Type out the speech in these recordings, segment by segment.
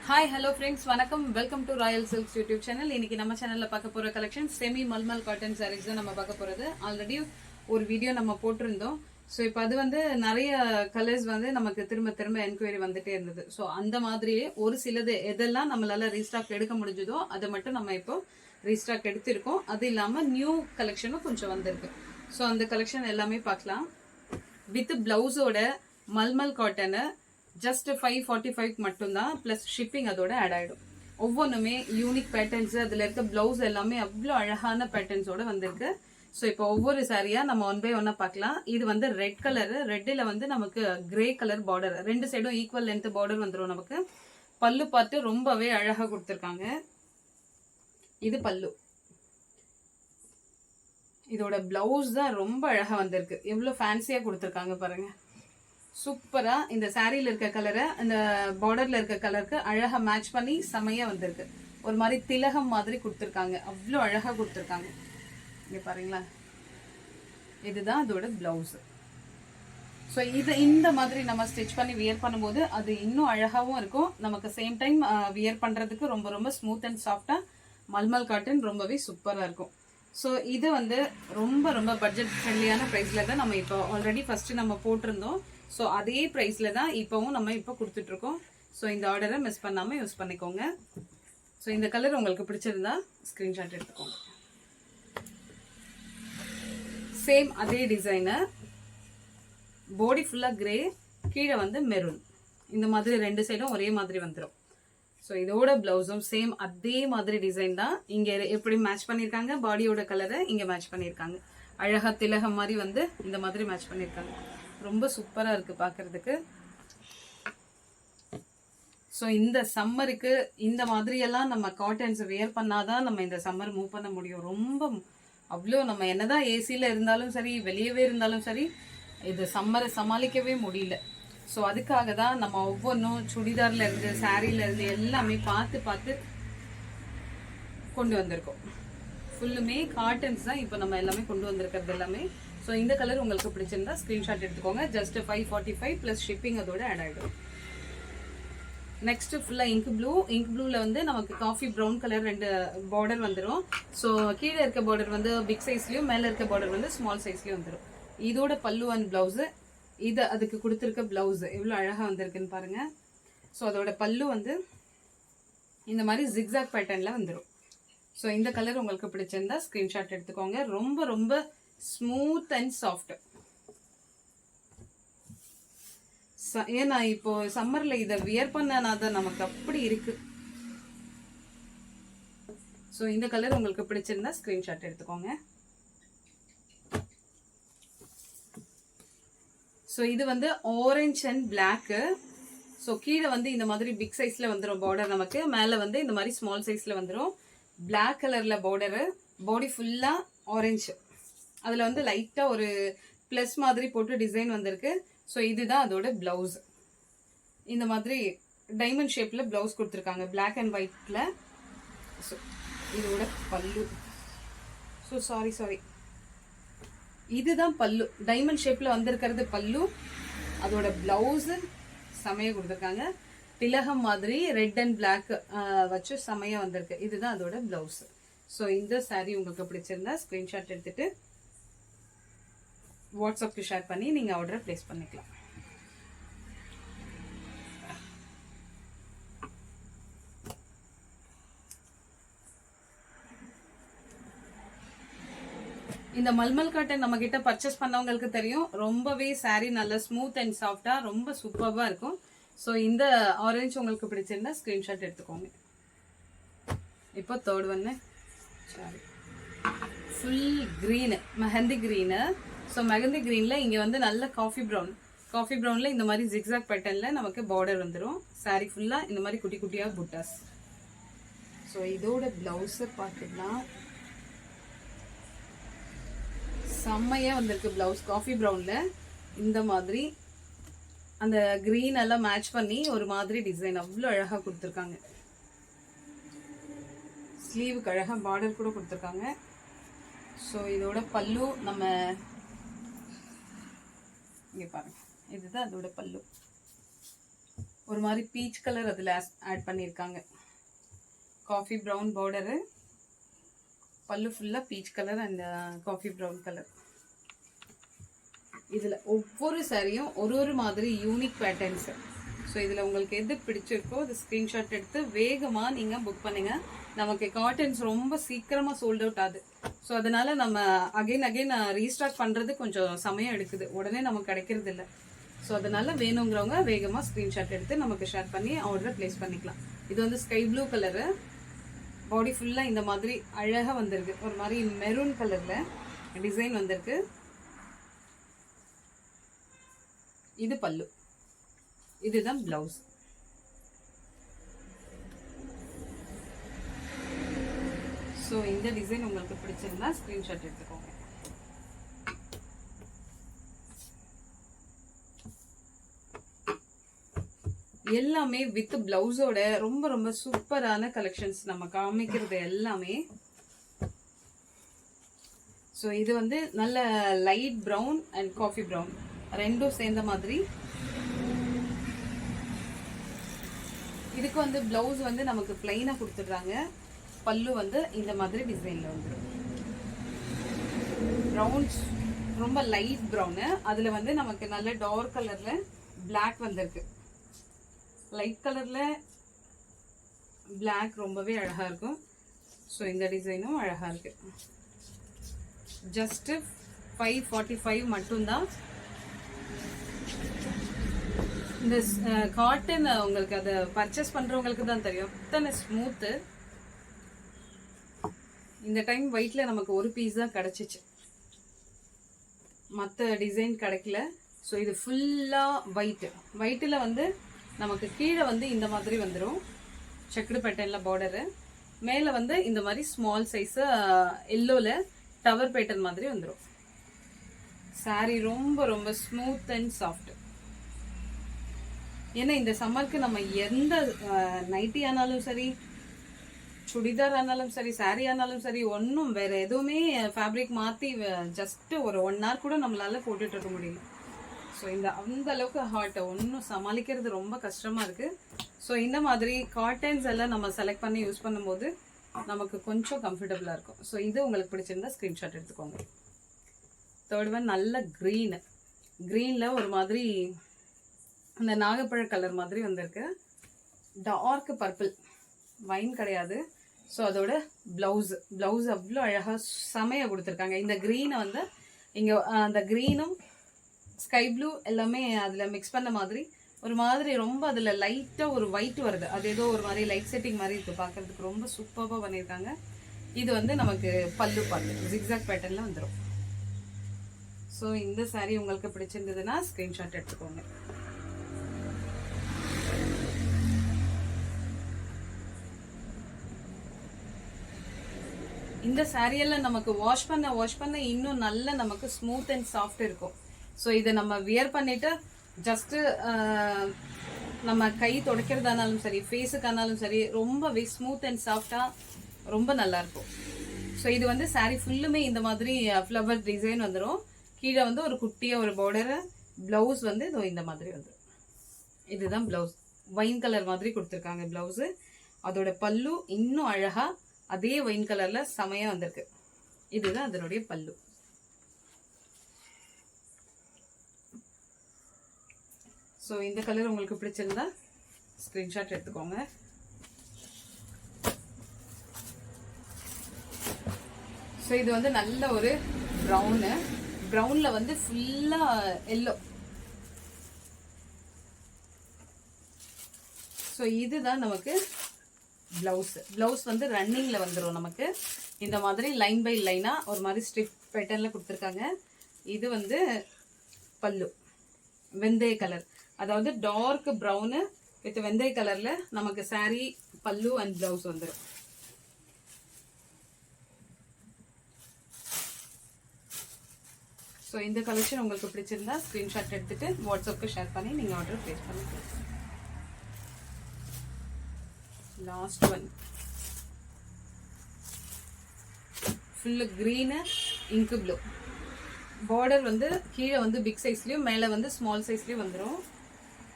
Hi hello friends, வணக்கம். Welcome to royal silks YouTube channel. இன்னைக்கு நம்ம சேனல்ல பார்க்க போற collection semi mulmul cotton sarees தான் நம்ம பார்க்க போறது. ஆல்ரெடி ஒரு வீடியோ நம்ம போட்டிருந்தோம். ஸோ இப்போ அது நிறைய கலர்ஸ் நமக்கு திரும்ப திரும்ப என்கொயரி வந்துட்டே இருந்தது. ஸோ அந்த மாதிரியே ஒரு சிலது எதெல்லாம் நம்மளால ரீஸ்டாக் எடுக்க முடிஞ்சதோ அதை மட்டும் நம்ம இப்போ ரீஸ்டாக் எடுத்திருக்கோம். அது இல்லாமல் நியூ கலெக்ஷனும் கொஞ்சம் வந்திருக்கு. ஸோ அந்த கலெக்ஷன் எல்லாமே பார்க்கலாம். வித் பிளவுஸோட மல்மல் காட்டனை ஜஸ்ட் 545 மட்டும்தான், பிளஸ் ஷிப்பிங் அதோட ஆட் ஆயிடும். ஒவ்வொன்றுமே யூனிக் பேட்டர்ன்ஸ், அதுல இருக்க பிளவுஸ் எல்லாமே அவ்வளோ அழகான பேட்டர்ன்ஸோட வந்திருக்கு. ஸோ இப்போ ஒவ்வொரு சாரியா நம்ம ஒன் பை ஒன்னா பார்க்கலாம். இது ரெட் கலரு, ரெட்டில் நமக்கு கிரே கலர் பார்டர், ரெண்டு சைடும் ஈக்குவல் லென்த் பார்டர் வந்துடும். நமக்கு பல்லு பார்த்து ரொம்பவே அழகா கொடுத்துருக்காங்க. இது பல்லு. இதோட பிளவுஸ் தான் ரொம்ப அழகா வந்திருக்கு. எவ்வளவு ஃபேன்சியா கொடுத்துருக்காங்க பாருங்க. சூப்பரா இந்த சாரியில இருக்க கலரை அந்த பார்டர்ல இருக்க கலருக்கு அழகா மேட்ச் பண்ணி செமையா வந்திருக்கு. ஒரு மாதிரி திலகம் மாதிரி கொடுத்துருக்காங்க. அவ்வளோ அழகா கொடுத்துருக்காங்க. இங்க பாருங்களா, இதுதான் அதோட பிளவுஸ். ஸோ இந்த மாதிரி நம்ம ஸ்டிச் பண்ணி வியர் பண்ணும்போது அது இன்னும் அழகாவும் இருக்கும். நமக்கு சேம் டைம் வியர் பண்றதுக்கு ரொம்ப ரொம்ப ஸ்மூத் அண்ட் சாஃப்டா மல்மல் காட்டன் ரொம்பவே சூப்பரா இருக்கும். ஸோ இது ரொம்ப ரொம்ப பட்ஜெட் ஃப்ரெண்ட்லியான ப்ரைஸில் தான் நம்ம இப்போ ஆல்ரெடி ஃபர்ஸ்ட் நம்ம போட்டிருந்தோம். ஸோ அதே ப்ரைஸில் தான் இப்போவும் நம்ம இப்போ கொடுத்துட்ருக்கோம். ஸோ இந்த ஆர்டரை மிஸ் பண்ணாமல் யூஸ் பண்ணிக்கோங்க. ஸோ இந்த கலர் உங்களுக்கு பிடிச்சிருந்தா ஸ்க்ரீன்ஷாட் எடுத்துக்கோங்க. சேம் அதே டிசைனர், பாடி ஃபுல்லாக கிரே, கீழே மெரூன். இந்த மாதிரி ரெண்டு சைடும் ஒரே மாதிரி வந்துடும். ஸோ இதோட பிளவுஸும் சேம் அதே மாதிரி டிசைன் தான். இங்கே எப்படி மேட்ச் பண்ணியிருக்காங்க, பாடியோட கலரை இங்கே மேட்ச் பண்ணியிருக்காங்க. அழகா திலகம் மாதிரி இந்த மாதிரி மேட்ச் பண்ணியிருக்காங்க. ரொம்ப சூப்பரா இருக்கு பார்க்கறதுக்கு. ஸோ இந்த சம்மருக்கு இந்த மாதிரி எல்லாம் நம்ம காட்டன்ஸ் வியர் பண்ணாதான் நம்ம இந்த சம்மர் மூவ் பண்ண முடியும். ரொம்ப அவ்வளோ நம்ம என்னதான் ஏசியில் இருந்தாலும் சரி, வெளியவே இருந்தாலும் சரி, இது சம்மரை சமாளிக்கவே முடியல. ஸோ அதுக்காக தான் நம்ம ஒவ்வொன்றும் சுடிதார்ல இருந்து சாரீல இருந்து எல்லாமே பார்த்து பார்த்து கொண்டு வந்திருக்கோம். ஃபுல்லுமே காட்டன்ஸ் தான் இப்போ நம்ம எல்லாமே கொண்டு வந்திருக்கிறது எல்லாமே. ஸோ இந்த கலர் உங்களுக்கு பிடிச்சிருந்தா ஸ்க்ரீன்ஷாட் எடுத்துக்கோங்க. ஜஸ்ட் 545 ப்ளஸ் ஷிப்பிங் அதோட ஆட் ஆகிடும். நெக்ஸ்ட் ஃபுல்லாக இங்க் ப்ளூ. இங்க் ப்ளூவில் நமக்கு காஃபி ப்ரௌன் கலர் ரெண்டு பார்டர் வந்துடும். ஸோ கீழே இருக்க பார்டர் பிக் சைஸ்லையும், மேலே இருக்க பார்டர் ஸ்மால் சைஸ்லையும் வந்துடும். இதோட பல்லு அண்ட் பிளவுஸு, இது அதுக்கு கொடுத்துருக்க பிளவுஸ் எவ்வளோ அழகாக வந்திருக்குன்னு பாருங்க. ஸோ அதோட பல்லு இந்த மாதிரி ஜிக்ஸாக் பேட்டர்னில் வந்துடும். ஸோ இந்த கலர் உங்களுக்கு பிடிச்சிருந்தா ஸ்க்ரீன்ஷாட் எடுத்துக்கோங்க. ரொம்ப ரொம்ப ஸ்மூத் அண்ட் சாஃப்ட். ஏன்னா இப்போ சம்மர்ல இதை வியர் பண்ணனா தான் நமக்கு அப்படி இருக்கு. ஸோ இந்த கலர் உங்களுக்கு பிடிச்சிருந்தா ஸ்க்ரீன்ஷாட் எடுத்துக்கோங்க. ஸோ இது ஆரஞ்ச் அண்ட் பிளாக்கு. ஸோ கீழே இந்த மாதிரி பிக் சைஸ்ல வந்துடும் பார்டர், நமக்கு மேலே இந்த மாதிரி ஸ்மால் சைஸ்ல வந்துடும். பிளாக் கலர்ல பார்டரு, பாடி ஃபுல்லா ஆரஞ்சு, அதுல லைட்டா ஒரு பிளஸ் மாதிரி போட்டு டிசைன் வந்திருக்கு. ஸோ இதுதான் அதோட பிளவுஸ். இந்த மாதிரி டைமண்ட் ஷேப்ல பிளவுஸ் கொடுத்துருக்காங்க, பிளாக் அண்ட் ஒயிட்ல. ஸோ இதோட பல்லு. ஸோ சாரி, இதுதான் பல்லு. டைமண்ட் ஷேப்ல வந்திருக்கிறது பல்லு. அதோட பிளவுஸ் செமையா கொடுத்துருக்காங்க. திலகம் மாதிரி ரெட் அண்ட் பிளாக் வச்சு செமையா வந்திருக்கு. இதுதான் அதோட பிளவுஸ். ஸோ இந்த சாரி உங்களுக்கு பிடிச்சிருந்தா ஸ்கிரீன்ஷாட் எடுத்துட்டு வாட்ஸ்அப்க்கு ஷேர் பண்ணி நீங்க ஆர்டரை பிளேஸ் பண்ணிக்கலாம். இந்த மல்மல் காட்டன் நம்ம கிட்ட பர்ச்சேஸ் பண்ணவங்களுக்கு தெரியும், ரொம்பவே சாரி நல்ல ஸ்மூத் அண்ட் சாஃப்டா ரொம்ப சூப்பர்வா இருக்கும். ஸோ இந்த ஆரஞ்சு உங்களுக்கு பிடிச்சிருந்தா ஸ்கிரீன்ஷாட் எடுத்துக்கோங்க. இப்போ third sari, full green, mehndi green. So mehndi கிரீன்ல இங்க நல்ல காஃபி ப்ரௌன்ல இந்த மாதிரி ஜிக்ஸாக் பேட்டர்ன்ல நமக்கு பார்டர் வந்துடும். சாரி ஃபுல்லா இந்த மாதிரி குட்டி குட்டியா புட்டாஸ். ஸோ இதோட பிளவுஸ் பார்த்துக்கலாம், செம்மையா வந்திருக்கு. பிளவுஸ் காஃபி ப்ரௌன்ல இந்த மாதிரி அந்த கிரீன் எல்லாம் மேட்ச் பண்ணி ஒரு மாதிரி டிசைன் அவ்வளோ அழகா கொடுத்துருக்காங்க. ஸ்லீவுக்கு அழகா பார்டர் கூட கொடுத்துருக்காங்க. ஸோ இதோட பல்லு நம்ம இங்கே பாருங்க, இதுதான் அதோட பல்லு. ஒரு மாதிரி பீச் கலர் அதில் ஆட் பண்ணியிருக்காங்க. காஃபி ப்ரௌன் பார்டரு, பல்லு ஃபுல்லாக peach colour and coffee brown colour. இதில் ஒவ்வொரு சாரியும் ஒரு மாதிரி யூனிக் பேட்டர்ன்ஸு. ஸோ இதில் உங்களுக்கு எது பிடிச்சிருக்கோ அது ஸ்க்ரீன்ஷாட் எடுத்து வேகமாக நீங்கள் புக் பண்ணுங்கள். நமக்கு காட்டன்ஸ் ரொம்ப சீக்கிரமாக சோல்ட் அவுட் ஆகுது. ஸோ அதனால் நம்ம அகைன் ரீஸ்டார்ட் பண்ணுறது கொஞ்சம் சமயம் எடுக்குது, உடனே நமக்கு கிடைக்கிறது இல்லை. ஸோ அதனால் வேணுங்கிறவங்க வேகமாக ஸ்க்ரீன்ஷாட் எடுத்து நமக்கு ஷேர் பண்ணி ஆர்டரை ப்ளேஸ் பண்ணிக்கலாம். இது வந்து ஸ்கை ப்ளூ கலரு, பாடி ஃபுல்லாக இந்த மாதிரி அழகாக வந்திருக்கு. ஒரு மாதிரி மெரூன் கலரில் டிசைன் வந்திருக்கு. இது பல்லு, இதுதான் பிளவுஸ். ஸோ இந்த டிசைன் உங்களுக்கு பிடிச்சிருந்தா ஸ்க்ரீன்ஷாட் எடுத்துக்கோங்க. எல்லாமே வித் பிளவுஸோட ரொம்ப ரொம்ப சூப்பரான கலெக்ஷன்ஸ் நம்ம காமிக்கிறது எல்லாமே. ஸோ இது வந்து நல்ல light brown and coffee brown ரெண்டும் சேர்ந்த மாதிரி. இதுக்கு வந்து பிளவுஸ் வந்து நமக்கு பிளைனா கொடுத்துடுறாங்க. பல்லு வந்து இந்த மாதிரி டிசைன்ல வந்துடும். ப்ரௌன்ஸ் ரொம்ப லைட் ப்ரௌனு, அதுல வந்து நமக்கு நல்ல டார்க் கலர்ல பிளாக் வந்திருக்கு. லைட் கலர்ல பிளாக் ரொம்பவே அழகா இருக்கும். ஸோ இந்த டிசைனும் அழகா இருக்கு. ஜஸ்ட் 545 மட்டும்தான். இந்த காட்டன் உங்களுக்கு அதை பர்ச்சேஸ் பண்றவங்களுக்கு தான் தெரியும் அத்தனை ஸ்மூத்து. இந்த டைம் ஒயிட்ல நமக்கு ஒரு பீஸ் தான் கிடைச்சிச்சு, மற்ற டிசைன் கிடைக்கல. ஸோ இது ஃபுல்லா ஒயிட்டில் வந்து நமக்கு கீழே வந்து இந்த மாதிரி வந்துடும் செக்குடு பேட்டர்ன்ல பார்டரு, மேலே வந்து இந்த மாதிரி ஸ்மால் சைஸ் எல்லோல டவர் பேட்டர்ன் மாதிரி வந்துடும். சாரி ரொம்ப ரொம்ப ஸ்மூத் அண்ட் சாஃப்ட். ஏன்னா இந்த சம்மருக்கு நம்ம எந்த நைட்டி ஆனாலும் சரி, சுடிதார் ஆனாலும் சரி, சாரி ஆனாலும் சரி, ஒன்றும் வேற எதுவுமே ஃபேப்ரிக் மாற்றி ஜஸ்ட் ஒரு 1 hour கூட நம்மளால போட்டுட்டு இருக்க முடியல. ஸோ இந்த அந்த அளவுக்கு ஹார்ட்டை ஒன்றும் சமாளிக்கிறது ரொம்ப கஷ்டமா இருக்கு. ஸோ இந்த மாதிரி காட்டன்ஸ் எல்லாம் நம்ம செலக்ட் பண்ணி யூஸ் பண்ணும்போது நமக்கு கொஞ்சம் கம்ஃபர்டபுளாக இருக்கும். ஸோ இது உங்களுக்கு பிடிச்சிருந்தா ஸ்க்ரீன்ஷாட் எடுத்துக்கோங்க. தேர்ட் ஒன் நல்ல க்ரீனில் ஒரு மாதிரி அந்த நாகப்பழ கலர் மாதிரி வந்திருக்கு. டார்க் பர்பிள், வைன் கிடையாது. ஸோ அதோட பிளவுஸ் அவ்வளோ அழகாக செமையாக கொடுத்துருக்காங்க. இந்த க்ரீனை வந்து இங்கே அந்த க்ரீனும் ஸ்கை ப்ளூ எல்லாமே அதில் மிக்ஸ் பண்ண மாதிரி ஒரு மாதிரி ரொம்ப அதில் லைட்டாக ஒரு ஒயிட் வருது. அது ஏதோ ஒரு மாதிரி லைட் செட்டிங் மாதிரி இருக்குது, பார்க்குறதுக்கு ரொம்ப சூப்பராக பண்ணியிருக்காங்க. இது வந்து நமக்கு பல்லு பார்த்து ஜிக்ஸாக் பேட்டர்னில் வந்துடும். ஸோ இந்த சாரீ உங்களுக்கு பிடிச்சிருந்ததுன்னா ஸ்க்ரீன்ஷாட் எடுத்துக்கோங்க. இந்த சாரியெல்லாம் நமக்கு வாஷ் பண்ண இன்னும் நல்ல நமக்கு ஸ்மூத் அண்ட் சாஃப்ட் இருக்கும். ஸோ இதை நம்ம வியர் பண்ணிட்டு ஜஸ்ட்டு நம்ம கை துடைக்கிறதானாலும் சரி, ஃபேஸுக்கானாலும் சரி, ரொம்பவே ஸ்மூத் அண்ட் சாஃப்டாக ரொம்ப நல்லாயிருக்கும். ஸோ இது வந்து சாரீ ஃபுல்லுமே இந்த மாதிரி ஃப்ளவர் டிசைன் வந்துடும். கீழே வந்து ஒரு குட்டியாக ஒரு பார்டரு, ப்ளவுஸ் வந்து இதோ இந்த மாதிரி வந்துடும். இதுதான் ப்ளவுஸ், வைன் கலர் மாதிரி கொடுத்துருக்காங்க ப்ளவுஸு. அதோட பல்லு இன்னும் அழகாக அதே வைன் கலரில் செமையாக வந்திருக்கு. இதுதான் அதனுடைய பல்லு. ஸோ இந்த கலர் உங்களுக்கு பிடிச்சிருந்தா ஸ்க்ரீன்ஷாட் எடுத்துக்கோங்க. ஸோ இது வந்து நல்ல ஒரு ப்ரௌனில் வந்து ஃபுல்லாக எல்லோ. ஸோ இதுதான் நமக்கு பிளவுஸ் வந்து ரன்னிங்கில் வந்துடும். நமக்கு இந்த மாதிரி லைன் பை லைனாக ஒரு மாதிரி ஸ்ட்ரிப் பேட்டர்னில் கொடுத்துருக்காங்க. இது வந்து பல்லு வெந்தய கலர், அதாவது டார்க் ப்ரௌனு வித் வெந்தய கலரில் நமக்கு சாரீ பல்லு அண்ட் பிளவுஸ் வந்துடும். ஸோ இந்த கலெக்ஷன் உங்களுக்கு பிடிச்சிருந்தா ஸ்க்ரீன்ஷாட் எடுத்துட்டு வாட்ஸ்அப்க்கு ஷேர் பண்ணி நீங்கள் ஆர்டர் ப்ளேஸ் பண்ணிக்கலாம். லாஸ்ட் ஒன் ஃபுல்லு க்ரீனு இங்கு ப்ளூ. பார்டர் வந்து கீழே வந்து பிக் சைஸ்லேயும் மேலே வந்து ஸ்மால் சைஸ்லேயும் வந்துடும்.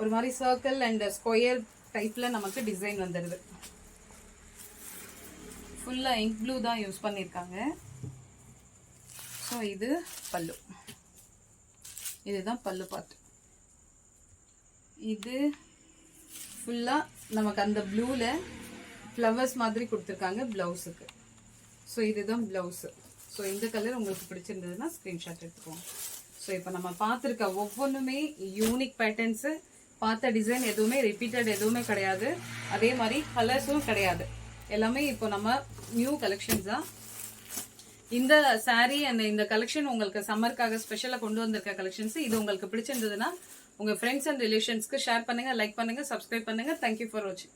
ஒரு மாதிரி சர்க்கிள் அண்ட் ஸ்கொயர் டைப்ல நமக்கு டிசைன் வந்துடுது. ஃபுல்லா இங்க் ப்ளூ தான் யூஸ் பண்ணியிருக்காங்க. ஸோ இது பல்லு, இதுதான் பல்லு பார்ட். இது ஃபுல்லா நமக்கு அந்த ப்ளூல ஃப்ளவர்ஸ் மாதிரி கொடுத்துருக்காங்க பிளவுஸுக்கு. ஸோ இதுதான் பிளவுஸு. ஸோ இந்த கலர் உங்களுக்கு பிடிச்சிருந்ததுன்னா ஸ்க்ரீன்ஷாட் எடுத்துக்கோங்க. ஸோ இப்போ நம்ம பார்த்துருக்க ஒவ்வொன்றுமே யூனிக் பேட்டர்ன்ஸு, பார்த்த டிசைன் எதுவுமே ரிப்பீட்டட் எதுவுமே கிடையாது. அதே மாதிரி கலர்ஸும் கிடையாது. எல்லாமே இப்போ நம்ம நியூ கலெக்ஷன்ஸ் தான். இந்த சாரீ அண்ட் இந்த கலெக்ஷன் உங்களுக்கு சம்மருக்காக ஸ்பெஷலாக கொண்டு வந்திருக்க கலெக்ஷன்ஸ். இது உங்களுக்கு பிடிச்சிருந்ததுன்னா உங்கள் ஃப்ரெண்ட்ஸ் அண்ட் ரிலேஷன்ஸ்க்கு ஷேர் பண்ணுங்கள், லைக் பண்ணுங்கள், சப்ஸ்கிரைப் பண்ணுங்கள். தேங்க்யூ ஃபார் வாட்சிங்.